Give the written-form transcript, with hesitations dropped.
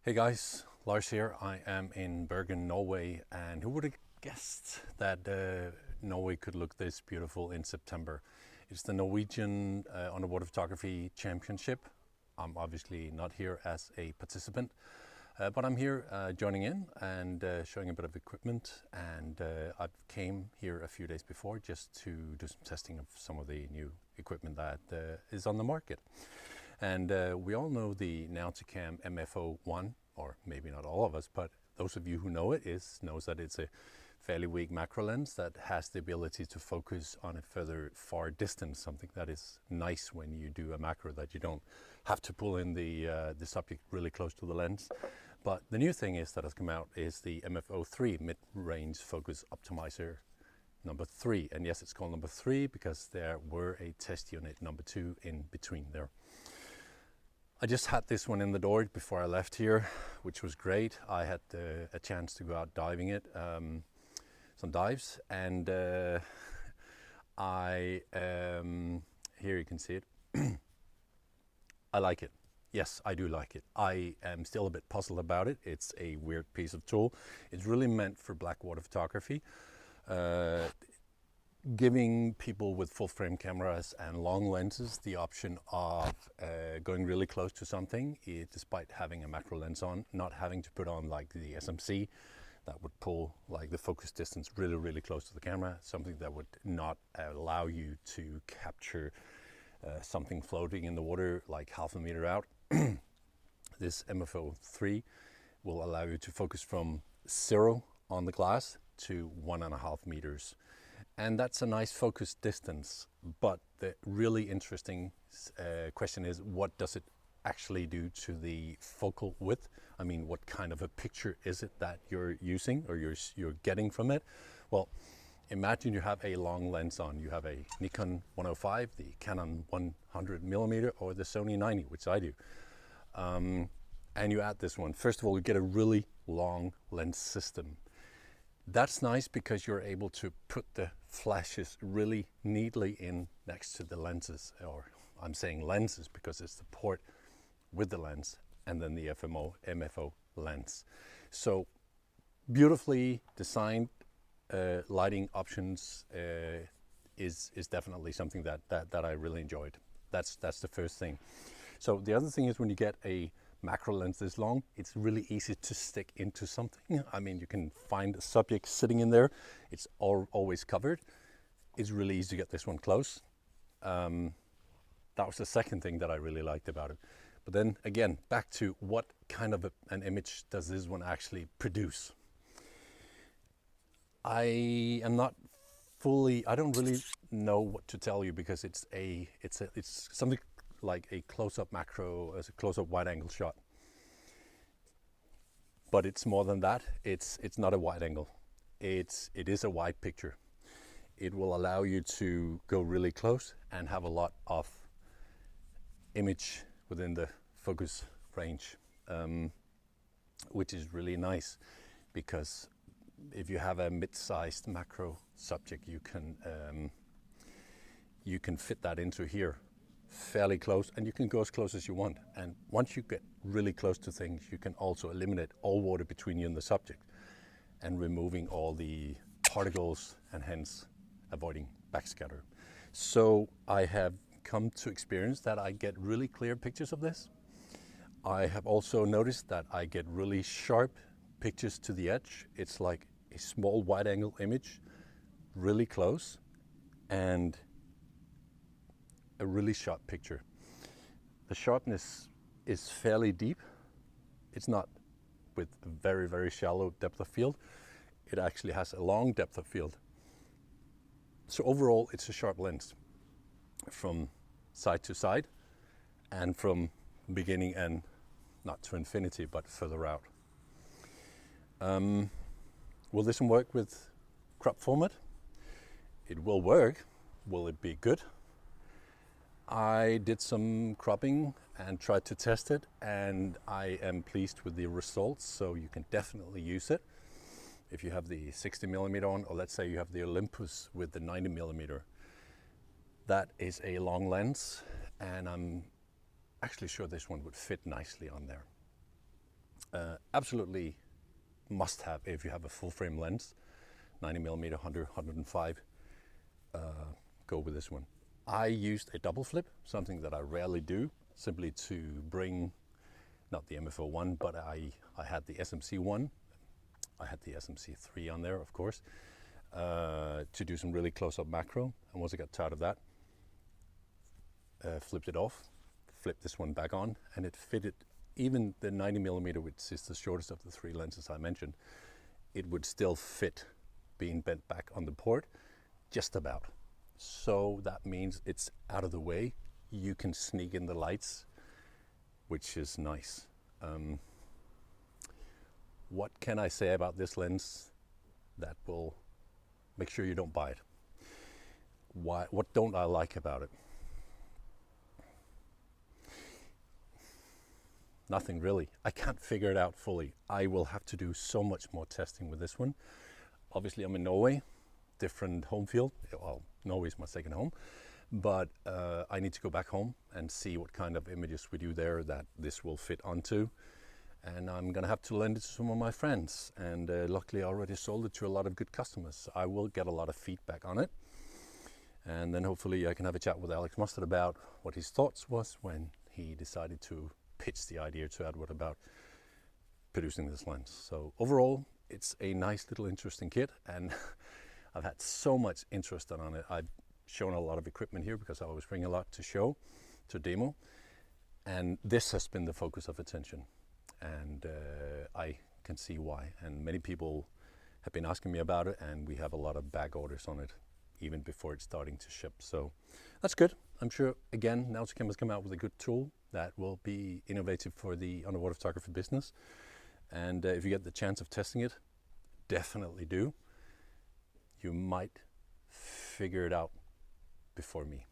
Hey guys, Lars here. I am in Bergen, Norway, and who would have guessed that Norway could look this beautiful in September? It's the Norwegian Underwater Photography Championship. I'm obviously not here as a participant, but I'm here joining in and showing a bit of equipment, and I came here a few days before just to do some testing of some of the new equipment that is on the market. And we all know the Nauticam MFO-3, or maybe not all of us, but those of you who know it knows that it's a fairly weak macro lens that has the ability to focus on a far distance, something that is nice when you do a macro, that you don't have to pull in the subject really close to the lens. But the new thing that has come out is the MFO-3 Mid-range Focus Optimizer number 3. And yes, it's called number 3 because there were a test unit number 2 in between there. I just had this one in the door before I left here, which was great. I had a chance to go out diving it, some dives, and here you can see it. I like it. Yes, I do like it. I am still a bit puzzled about it. It's a weird piece of tool. It's really meant for blackwater photography. Giving people with full frame cameras and long lenses the option of going really close to something, despite having a macro lens on, not having to put on like the SMC that would pull like the focus distance really close to the camera, something that would not allow you to capture something floating in the water like half a meter out. This MFO-3 will allow you to focus from 0 on the glass to 1.5 meters. And that's a nice focus distance, but the really interesting question is, what does it actually do to the focal width? I mean, what kind of a picture is it that you're using or you're getting from it? Well, imagine you have a long lens on. You have a Nikon 105, the Canon 100mm, or the Sony 90, which I do. And you add this one. First of all, you get a really long lens system. That's nice because you're able to put the flashes really neatly in next to the lenses, or I'm saying lenses because it's the port with the lens and then the MFO lens. So beautifully designed lighting options is definitely something that I really enjoyed. That's the first thing. So the other thing is, when you get a macro lens this long, it's really easy to stick into something. I mean, you can find a subject sitting in there. It's always covered. It's really easy to get this one close. That was the second thing that I really liked about it. But then again, back to what kind of an image does this one actually produce? I don't really know what to tell you, because it's something like a close-up macro, as a close-up wide-angle shot. But it's more than that. It's not a wide angle. It is a wide picture. It will allow you to go really close and have a lot of image within the focus range, which is really nice, because if you have a mid-sized macro subject, you can fit that into here fairly close, and you can go as close as you want. And once you get really close to things, you can also eliminate all water between you and the subject, and removing all the particles, and hence avoiding backscatter. So I have come to experience that I get really clear pictures of this. I have also noticed that I get really sharp pictures to the edge. It's like a small wide angle image, really close, and a really sharp picture. The sharpness is fairly deep. It's not with very shallow depth of field. It actually has a long depth of field. So overall, it's a sharp lens from side to side, and from beginning and not to infinity, but further out. Will this one work with crop format? It will work. Will it be good? I did some cropping and tried to test it, and I am pleased with the results. So you can definitely use it if you have the 60mm on, or let's say you have the Olympus with the 90mm. That is a long lens, and I'm actually sure this one would fit nicely on there. Absolutely must have if you have a full frame lens, 90mm, 100, 105, go with this one. I used a double flip, something that I rarely do, simply to bring, not the MFO-1, but I had the SMC-1, I had the SMC-3 on there, of course, to do some really close-up macro. And once I got tired of that, flipped it off, flipped this one back on, and it fitted. Even the 90mm, which is the shortest of the three lenses I mentioned, it would still fit being bent back on the port, just about. So that means it's out of the way. You can sneak in the lights, which is nice. What can I say about this lens that will make sure you don't buy it? What don't I like about it? Nothing really. I can't figure it out fully. I will have to do so much more testing with this one. Obviously, I'm in Norway, different home field. Well, Norway is my second home, but I need to go back home and see what kind of images we do there that this will fit onto. And I'm gonna have to lend it to some of my friends. And luckily, I already sold it to a lot of good customers. So I will get a lot of feedback on it. And then hopefully I can have a chat with Alex Mustard about what his thoughts was when he decided to pitch the idea to Edward about producing this lens. So overall, it's a nice little interesting kit, and I've had so much interest on it. I've shown a lot of equipment here because I always bring a lot to show, to demo, and this has been the focus of attention, and I can see why. And many people have been asking me about it, and we have a lot of back orders on it even before it's starting to ship. So that's good. I'm sure, again, Nauticam has come out with a good tool that will be innovative for the underwater photography business. And if you get the chance of testing it, definitely do. You might figure it out before me.